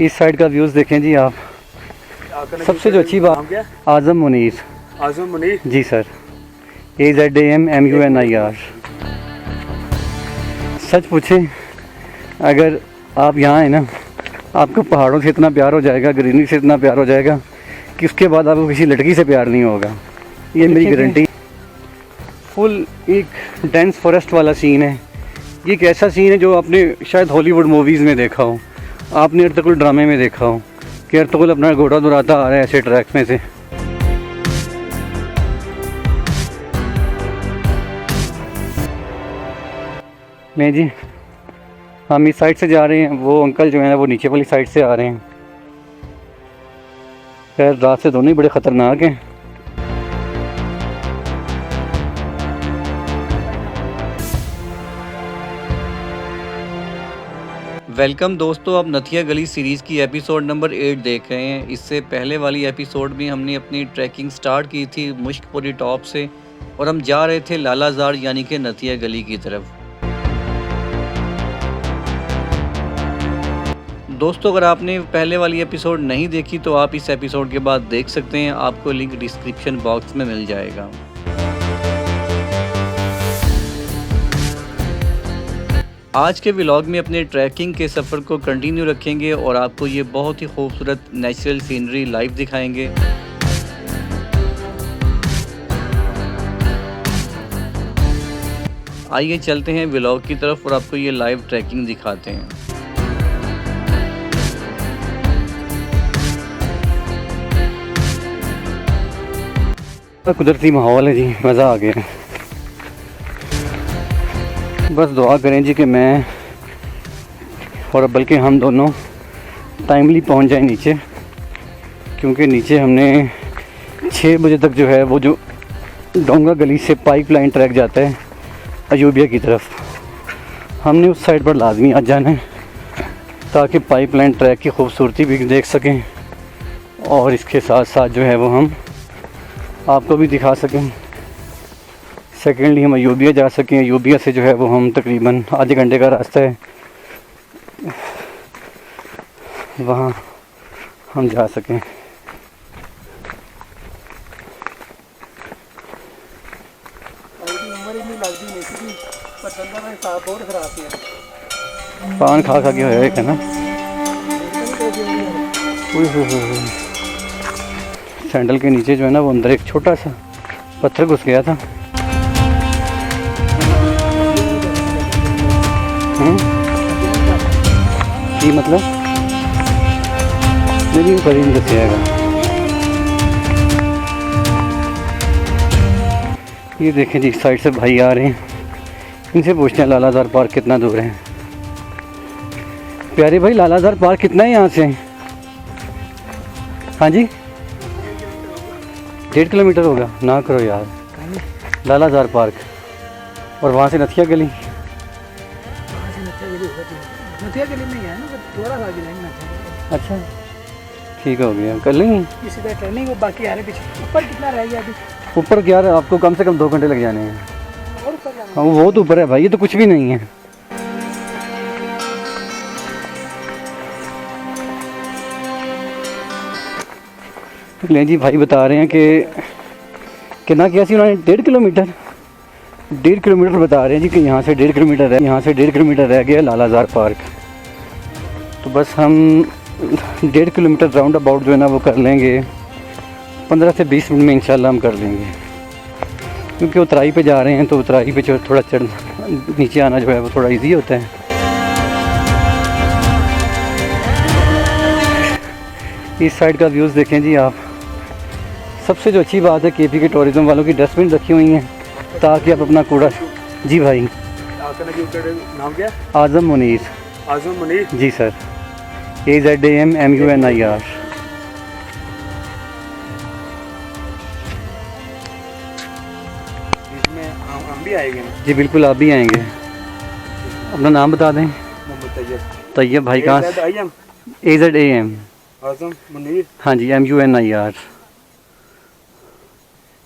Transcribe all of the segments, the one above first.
इस साइड का व्यूज़ देखें जी आप। सबसे जो अच्छी बात, आज़म मुनीर। आज़म मुनीर जी सर, AZAMMUNIR। सच पूछें, अगर आप यहाँ हैं ना, आपको पहाड़ों से इतना प्यार हो जाएगा, ग्रीनरी से इतना प्यार हो जाएगा कि उसके बाद आपको किसी लड़की से प्यार नहीं होगा, ये मेरी गारंटी। फुल एक डेंस फॉरेस्ट वाला सीन है। ये एक ऐसा सीन है जो आपने शायद हॉलीवुड मूवीज़ में देखा हो, आपने अर्तुगरुल ड्रामे में देखा हो कि अर्तुगरुल अपना घोड़ा दुराता आ रहा है ऐसे ट्रैक में से। नहीं जी, हम इस साइड से जा रहे हैं, वो अंकल जो है ना वो नीचे वाली साइड से आ रहे हैं। खैर रात से दोनों ही बड़े ख़तरनाक हैं। वेलकम दोस्तों, आप नथिया गली सीरीज़ की एपिसोड नंबर 8 देख रहे हैं। इससे पहले वाली एपिसोड में हमने अपनी ट्रैकिंग स्टार्ट की थी मुश्कपुरी टॉप से और हम जा रहे थे लालाजार यानी कि नथिया गली की तरफ। दोस्तों, अगर आपने पहले वाली एपिसोड नहीं देखी तो आप इस एपिसोड के बाद देख सकते हैं, आपको लिंक डिस्क्रिप्शन बॉक्स में मिल जाएगा। आज के व्लॉग में अपने ट्रैकिंग के सफ़र को कंटिन्यू रखेंगे और आपको ये बहुत ही खूबसूरत नेचुरल सीनरी लाइव दिखाएंगे। आइए चलते हैं व्लॉग की तरफ और आपको ये लाइव ट्रैकिंग दिखाते हैं। कुदरती माहौल है जी, मज़ा आ गया। बस दुआ करें जी कि मैं और बल्कि हम दोनों टाइमली पहुंच जाएं नीचे, क्योंकि नीचे हमने 6 बजे तक जो है वो जो डोंगा गली से पाइपलाइन ट्रैक जाता है अयूबिया की तरफ, हमने उस साइड पर लाजमी आ जाना है ताकि पाइपलाइन ट्रैक की खूबसूरती भी देख सकें और इसके साथ साथ जो है वो हम आपको भी दिखा सकें। सेकेंडली हम अयूबिया जा सकें, अयूबिया से जो है वो हम तकरीबन आधे घंटे का रास्ता है, वहाँ हम जा सकें। पान खा के होया है ना, सैंडल के नीचे जो है ना वो अंदर एक छोटा सा पत्थर घुस गया था। ये मतलब मेरी करीब दसेगा। ये देखें जी, साइड से भाई आ रहे हैं, इनसे पूछते हैं लालाजार पार्क कितना दूर है। प्यारे भाई, लालाजार पार्क कितना है यहाँ से? हाँ जी, 1.5 किलोमीटर होगा। ना करो यार, लालाजार पार्क और वहाँ से नथिया गली। नथिया गली में है ना, थोड़ा सा आगे लाइन में। अच्छा ठीक हो गया, कर लेंगे इसी तरह टर्निंग। बाकी आ रहे पीछे। ऊपर कितना रह गया अभी? ऊपर क्या है, आपको कम से कम 2 घंटे लग जाने हैं। और ऊपर जाना? हाँ, वो बहुत ऊपर है भाई, ये तो कुछ भी नहीं है। ले जी, भाई बता रहे हैं कि कितना किया सी उन्होंने, 1.5 किलोमीटर। 1.5 किलोमीटर बता रहे हैं जी कि यहाँ से 1.5 किलोमीटर है, यहाँ से 1.5 किलोमीटर रह गया लालाजार पार्क। तो बस हम 1.5 किलोमीटर राउंड अबाउट जो है ना वो कर लेंगे 15 से 20 मिनट में इंशाल्लाह हम कर लेंगे, क्योंकि उतराई पे जा रहे हैं तो उतराई पे जो थोड़ा नीचे आना जो है वो थोड़ा इजी होता है। इस साइड का व्यूज़ देखें जी आप। सबसे जो अच्छी बात है KP के टूरिज़्म वालों की डस्टबिन रखी हुई हैं ताकि आप अपना कूड़ा। जी भाई, नाम क्या? आज़म मुनीर। आज़म मुनीर जी सर, AZAMMUNIR। इसमें हम भी आएंगे ना? जी बिल्कुल, आप भी आएंगे। अपना नाम बता दें। मोहम्मद तैयब। तैयब भाई कहाँ? AZAM आज़म मुनीर। हाँ जी, MUNIR।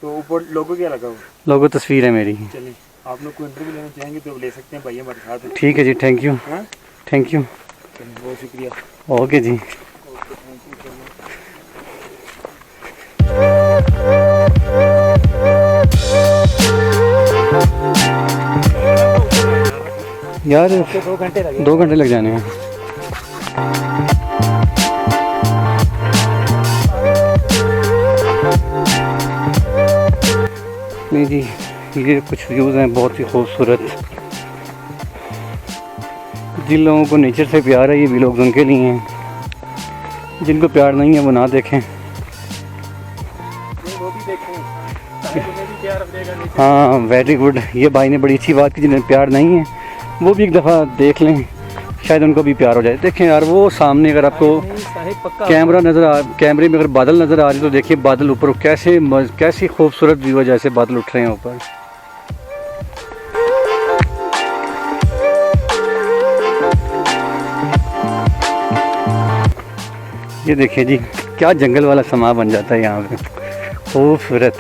तो ऊपर लोगो क्या लगा हुआ? लोगो तस्वीर है मेरी। चलिए, आप लोग को इंटरव्यू लेना चाहेंगे तो ले सकते हैं भाई, हमारे साथ। ठीक है जी, थैंक यू। हाँ, थैंक यू। बहुत शुक्रिया। ओके जी। यार 2 घंटे लगे। 2 घंटे लग जाने हैं। नहीं जी, ये कुछ व्यूज़ हैं बहुत ही खूबसूरत। जिन लोगों को नेचर से प्यार है ये भी लोग उनके लिए हैं, जिनको प्यार नहीं है वो ना देखें। वो भी देखें, तुम्हें भी प्यार देगा नेचर। हाँ वेरी गुड, ये भाई ने बड़ी अच्छी बात की। जिन्हें प्यार नहीं है वो भी एक दफ़ा देख लें, शायद उनको भी प्यार हो जाए। देखें यार वो सामने अगर आपको कैमरे में अगर बादल नज़र आ रहे तो देखिए बादल ऊपर कैसी खूबसूरत व्यू है, जैसे बादल उठ रहे हैं ऊपर। ये देखिए जी क्या जंगल वाला समा बन जाता है यहाँ पे, खूबसूरत।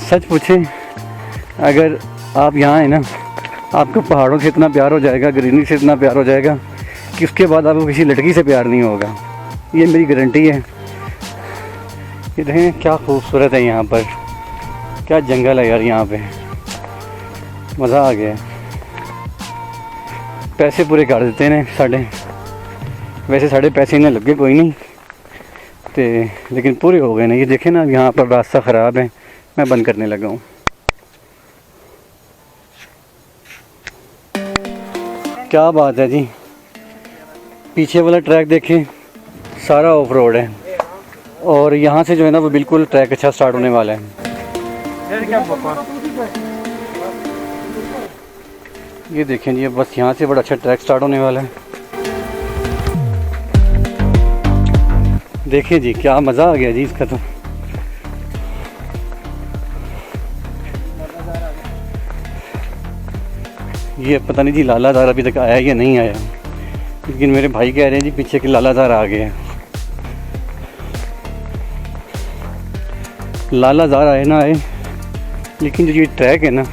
सच पूछें अगर आप यहाँ हैं ना, आपको पहाड़ों से इतना प्यार हो जाएगा, ग्रीनरी से इतना प्यार हो जाएगा कि उसके बाद आपको किसी लड़की से प्यार नहीं होगा, ये मेरी गारंटी है। ये देखें क्या खूबसूरत है यहाँ पर, क्या जंगल है यार यहाँ पे, मज़ा आ गया। पैसे पूरे कर देते हैं साढ़े, वैसे साढ़े पैसे इन्हें लगे कोई नहीं तो, लेकिन पूरे हो गए ना। ये देखें ना यहाँ पर रास्ता ख़राब है, मैं बंद करने लगा हूँ। क्या बात है जी, पीछे वाला ट्रैक देखें सारा ऑफ रोड है, और यहाँ से जो है ना वो बिल्कुल ट्रैक अच्छा स्टार्ट होने वाला है। ये देखें जी, बस यहाँ से बड़ा अच्छा ट्रैक स्टार्ट होने वाला है। देखें जी क्या मज़ा आ गया जी इसका तो। ये पता नहीं जी लालाधार अभी तक आया या नहीं आया, लेकिन मेरे भाई कह रहे हैं जी पीछे के लालाधार आ गए। लालाधार आए ना आए, लेकिन जो ये ट्रैक है ना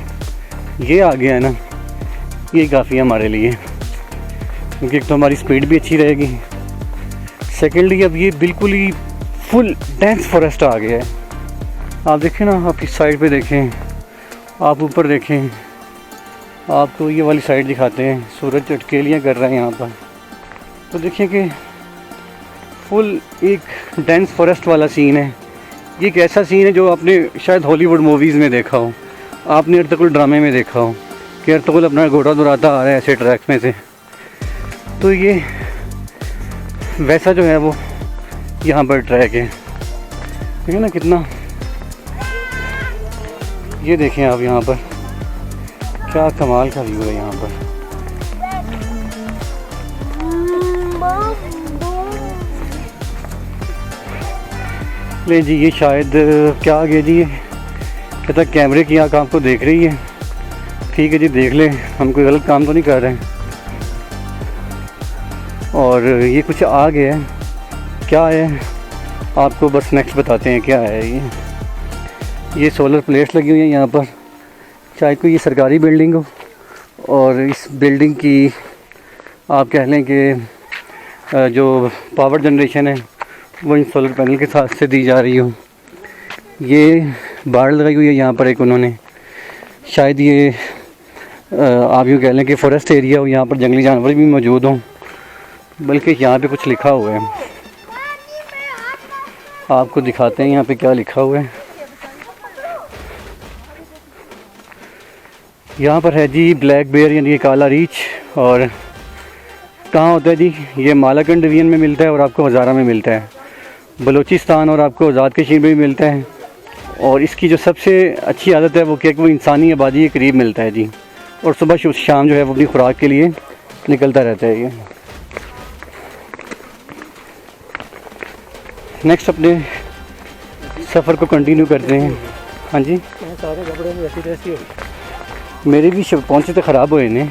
ये आ गया है ना, ये काफ़ी है हमारे लिए, क्योंकि एक तो हमारी स्पीड भी अच्छी रहेगी, सेकेंडली अब ये बिल्कुल ही फुल डेंस फॉरेस्ट आ गया है। आप देखें ना, आप इस साइड पे देखें, आप ऊपर देखें, आपको ये वाली साइड दिखाते हैं, सूरज चटकेलियाँ कर रहे हैं यहाँ पर। तो देखिए कि फुल एक डेंस फॉरेस्ट वाला सीन है। ये एक ऐसा सीन है जो आपने शायद हॉलीवुड मूवीज़ में देखा हो, आपने अर्तुगरुल ड्रामे में देखा हो कि अर्तुगरुल अपना घोड़ा दुराता आ रहा है ऐसे ट्रैक में से। तो ये वैसा जो है वो यहाँ पर ट्रैक है, ठीक है ना कितना। ये देखें आप यहाँ पर क्या कमाल का व्यू है यहाँ पर। ले जी ये शायद क्या आ गया जी, ये कहता कैमरे की आँख आपको देख रही है। ठीक है जी देख ले, हम कोई गलत काम तो नहीं कर रहे हैं। और ये कुछ आ गया है, क्या है आपको बस नेक्स्ट बताते हैं क्या है। ये सोलर प्लेट्स लगी हुई हैं यहाँ पर, चाहे कोई ये सरकारी बिल्डिंग हो, और इस बिल्डिंग की आप कह लें कि जो पावर जनरेशन है वो इन सोलर पैनल के साथ से दी जा रही हो। ये बाड़ लगाई हुई है यहाँ पर एक उन्होंने, शायद ये आप यूँ कह लें कि फॉरेस्ट एरिया हो, यहाँ पर जंगली जानवर भी मौजूद हों। बल्कि यहाँ पे कुछ लिखा हुआ है, आपको दिखाते हैं यहाँ पे क्या लिखा हुआ है। यहाँ पर है जी ब्लैक बेयर यानी काला रीछ, और कहाँ होता है जी, ये मालाकंड डिवीजन में मिलता है और आपको हज़ारा में मिलता है, बलूचिस्तान और आपको आज़ाद कश्मीर में भी मिलता है। और इसकी जो सबसे अच्छी आदत है वो कि वो इंसानी आबादी के करीब मिलता है जी, और सुबह शाम जो है वो अपनी खुराक के लिए निकलता रहता है। ये नेक्स्ट अपने सफ़र को कंटिन्यू करते हैं। हाँ जी सारे कपड़े में ऐसी तैसी हो, मेरे भी पहुँचे तो ख़राब हुए ने।